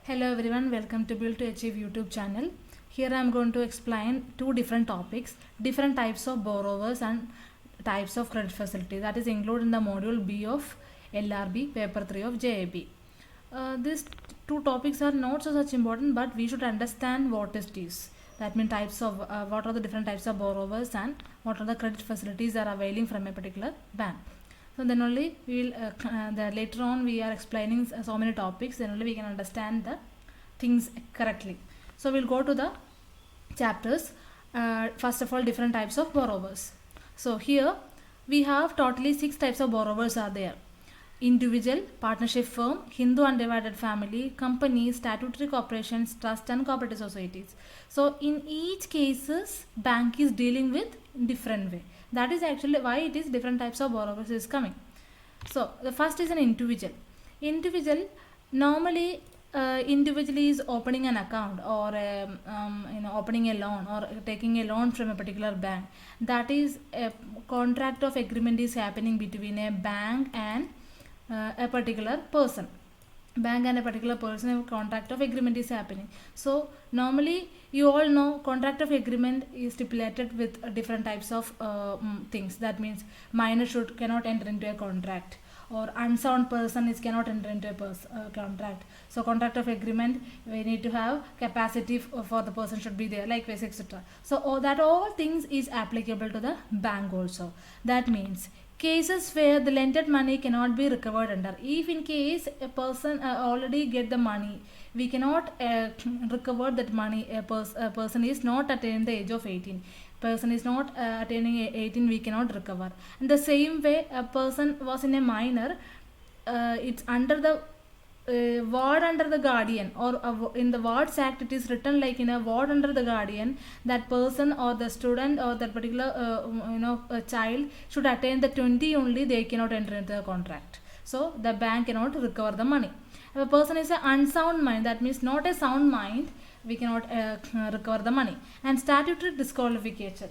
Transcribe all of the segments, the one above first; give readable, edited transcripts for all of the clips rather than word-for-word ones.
Hello everyone, welcome to Build to Achieve YouTube channel. Here I am going to explain two different topics, different types of borrowers and types of credit facility that is included in the module B of LRB paper 3 of JAIIB. These two topics are not so such important, but we should understand what is this. That means types of what are the different types of borrowers and what are the credit facilities that are availing from a particular bank. So then only we will later on we are explaining so many topics, then only we can understand the things correctly. So we'll go to the chapters. First of all, different types of borrowers. So here we have totally 6 types of borrowers are there: individual, partnership firm, Hindu undivided family, companies, statutory corporations, trust and cooperative societies. So in each cases bank is dealing with different way. That is actually why it is different types of borrowers is coming. So the first is an individual. Individual normally individually is opening an account or opening a loan or taking a loan from a particular bank. That is a contract of agreement is happening between a bank and a particular person. Bank and a particular person, a contract of agreement is happening. So normally you all know contract of agreement is stipulated with different types of things. That means minor cannot enter into a contract, or unsound person is cannot enter into a contract. So contract of agreement, we need to have capacity for the person should be there, likewise, etc. So all things is applicable to the bank also. That means cases where the lended money cannot be recovered under. If in case a person already get the money, we cannot recover that money. A person is not attained the age of 18. Person is not attaining 18, we cannot recover. In the same way, a person was in a minor, it's under the ward under the guardian, or in the wards act it is written like in a ward under the guardian, that person or the student or that particular a child should attain the 20 only, they cannot enter into the contract. So the bank cannot recover the money. If a person is an unsound mind, that means not a sound mind, we cannot recover the money. And statutory disqualification.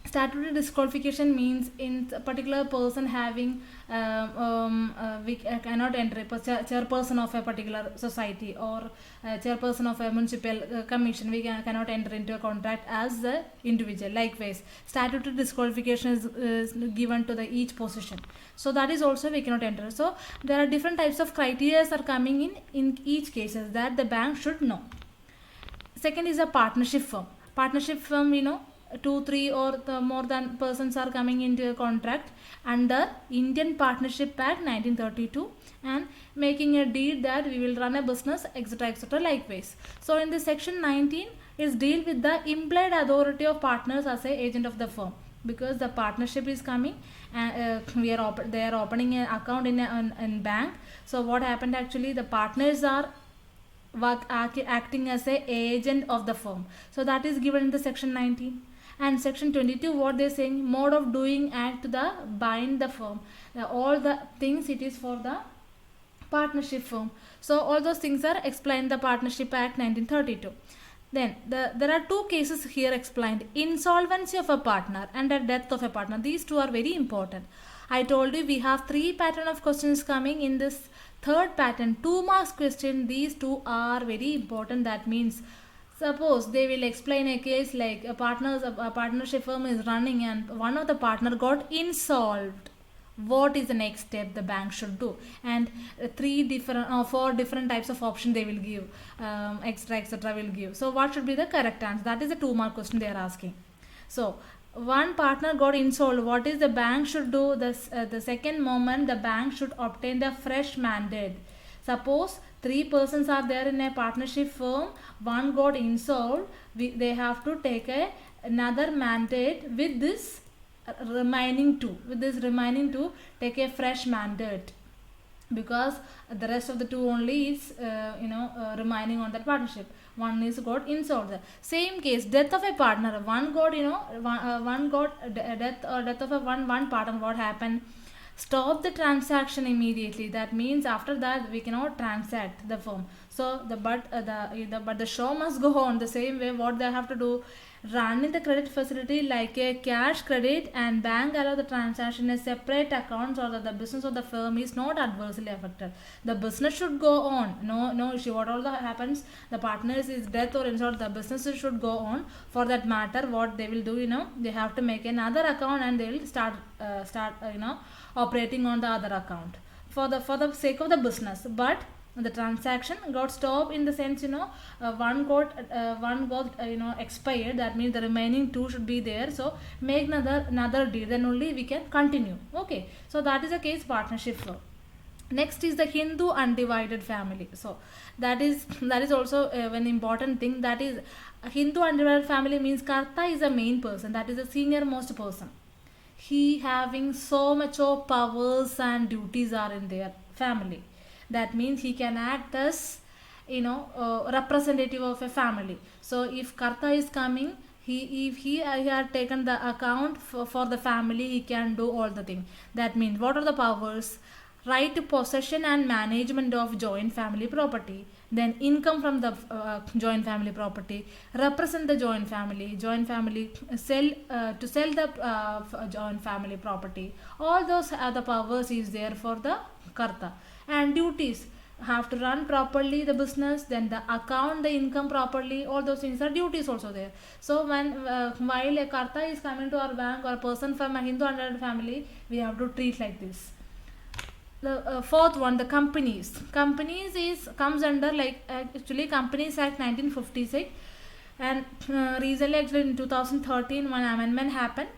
Statutory disqualification means in a particular person having we cannot enter, chairperson of a particular society or chairperson of a municipal commission, we cannot enter into a contract as the individual. Likewise, statutory disqualification is given to the each position, so that is also we cannot enter. So there are different types of criteria are coming in each cases that the bank should know. Second is a partnership firm. Partnership firm, 2, 3 or more than persons are coming into a contract under Indian Partnership Act 1932 and making a deed that we will run a business, etc., etc., likewise. So in this section 19 is deal with the implied authority of partners as a agent of the firm, because the partnership is coming and they are opening an account in bank. So what happened, actually the partners are acting as a agent of the firm. So that is given in the section 19. And section 22, what they are saying, mode of doing act to the bind the firm. All the things it is for the partnership firm. So all those things are explained in the Partnership Act 1932. Then there are 2 cases here explained: insolvency of a partner and a death of a partner. These 2 are very important. I told you we have 3 pattern of questions coming in this third pattern, 2 marks question. These 2 are very important. That means suppose they will explain a case like a partnership firm is running and one of the partner got insolved. What is the next step the bank should do? And 4 different types of option they will give, etc. will give. So what should be the correct answer? That is a 2 mark question they are asking. So one partner got insolved. What is the bank should do? The second moment the bank should obtain the fresh mandate. Suppose 3 persons are there in a partnership firm, one got insolved, they have to take another mandate with this remaining 2. With this remaining 2, take a fresh mandate, because the rest of the 2 only is remaining on that partnership. One is got insolved. Same case, death of a partner. One got one got death of a one partner. What happened? Stop the transaction immediately. That means after that we cannot transact the firm. So the show must go on. The same way, what they have to do, Running the credit facility like a cash credit and bank allow the transaction in a separate account so that the business of the firm is not adversely affected. The business should go on. No issue. What all that happens, the partners is death or insult, the businesses should go on. For that matter, what they will do, they have to make another account and they will start operating on the other account for the sake of the business. But the transaction got stopped in the sense, one got expired. That means the remaining two should be there. So make another deal, then only we can continue. Okay, so that is a case partnership flow. Next is the Hindu undivided family. So that is also an important thing. That is, Hindu undivided family means Karta is the main person, that is the senior most person. He having so much of powers and duties are in their family. That means he can act as representative of a family. So if Karta is coming, if he had taken the account for the family, he can do all the thing. That means what are the powers? Right to possession and management of joint family property, then income from the joint family property, represent the joint family sell the joint family property. All those are the powers is there for the Karta. And duties, have to run properly the business, then the account the income properly. All those things are duties also there. So when while a Karta is coming to our bank or a person from a Hindu undivided family, we have to treat like this. The fourth one, the companies comes under actually Companies Act 1956, and recently actually in 2013 one amendment happened,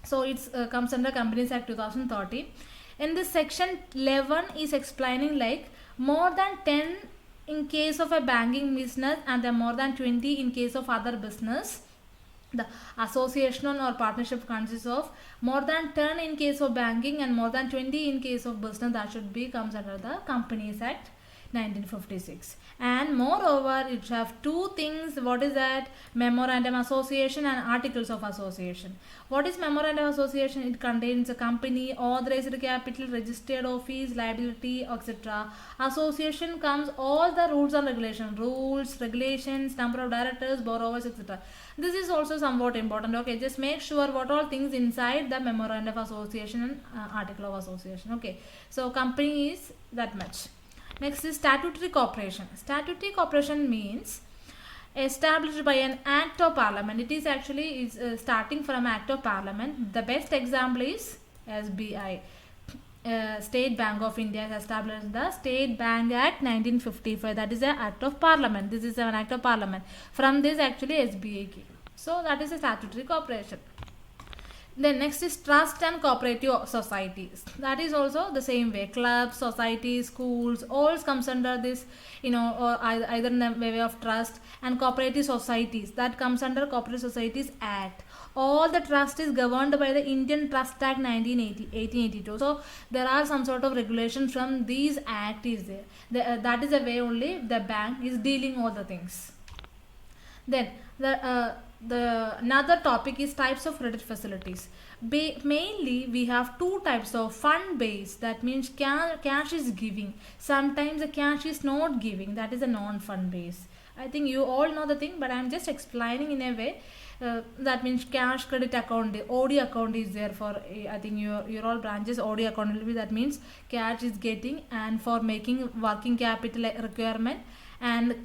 so it's comes under Companies Act 2013. In this section 11 is explaining like more than 10 in case of a banking business and then more than 20 in case of other business. The association or partnership consists of more than 10 in case of banking and more than 20 in case of business. That should be comes under the Companies Act 1956. And moreover, it have two things. What is that? Memorandum association and articles of association. What is memorandum association? It contains a company, authorized capital, registered office, liability, etc. Association comes all the rules and regulations, number of directors, borrowers, etc. This is also somewhat important. Okay, just make sure what all things inside the memorandum of association and article of association. Okay, so company is that much. Next is statutory corporation. Statutory corporation means established by an act of parliament. It is actually starting from act of parliament. The best example is SBI. State Bank of India has established the State Bank Act 1955. That is an act of parliament. This is an act of parliament. From this actually SBI came. So that is a statutory corporation. Then next is trust and cooperative societies. That is also the same way. Clubs, societies, schools, all comes under this, or either in the way of trust. And cooperative societies, that comes under Cooperative Societies Act. All the trust is governed by the Indian Trust Act 1882. So there are some sort of regulations from these act is there. That is the way only the bank is dealing all the things. Then the another topic is types of credit facilities. Mainly we have two types of fund based, that means cash is giving. Sometimes the cash is not giving, that is a non-fund based. I think you all know the thing, but I am just explaining in a way. That means cash credit account, the OD account is there for I think your all branches OD account will be, that means cash is getting and for making working capital requirement and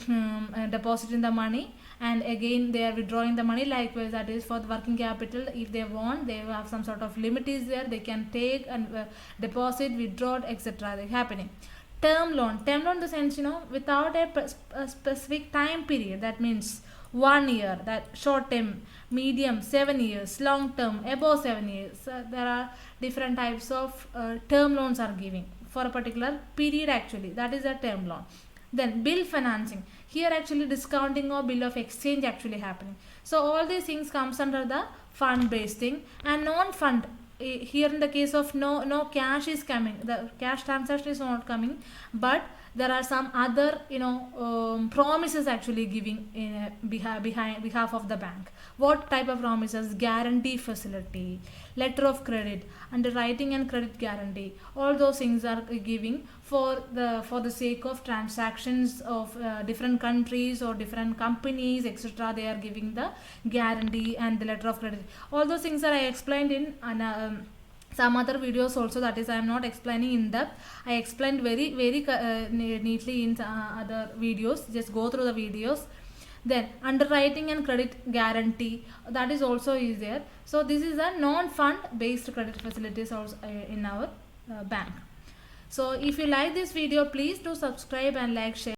depositing the money, and again they are withdrawing the money. Likewise, that is for the working capital. If they want, they have some sort of limit is there, they can take and deposit, withdraw, etc. They happening. Term loan in the sense, without a specific time period. That means 1 year, that short term, medium 7 years, long term above 7 years. There are different types of term loans are giving for a particular period actually. That is a term loan. Then bill financing. Here actually discounting or bill of exchange actually happening. So all these things comes under the fund based thing. And non-fund, here in the case of no cash is coming, the cash transaction is not coming, but there are some other promises actually giving in behalf of the bank. What type of promises? Guarantee facility, letter of credit, underwriting and credit guarantee. All those things are giving for the sake of transactions of different countries or different companies, etc. They are giving the guarantee and the letter of credit. All those things that I explained in some other videos also, that is I am not explaining in depth. I explained very neatly in other videos. Just go through the videos. Then underwriting and credit guarantee, that is also is there. So this is a non-fund based credit facilities also in our bank. So if you like this video, please do subscribe and like, share.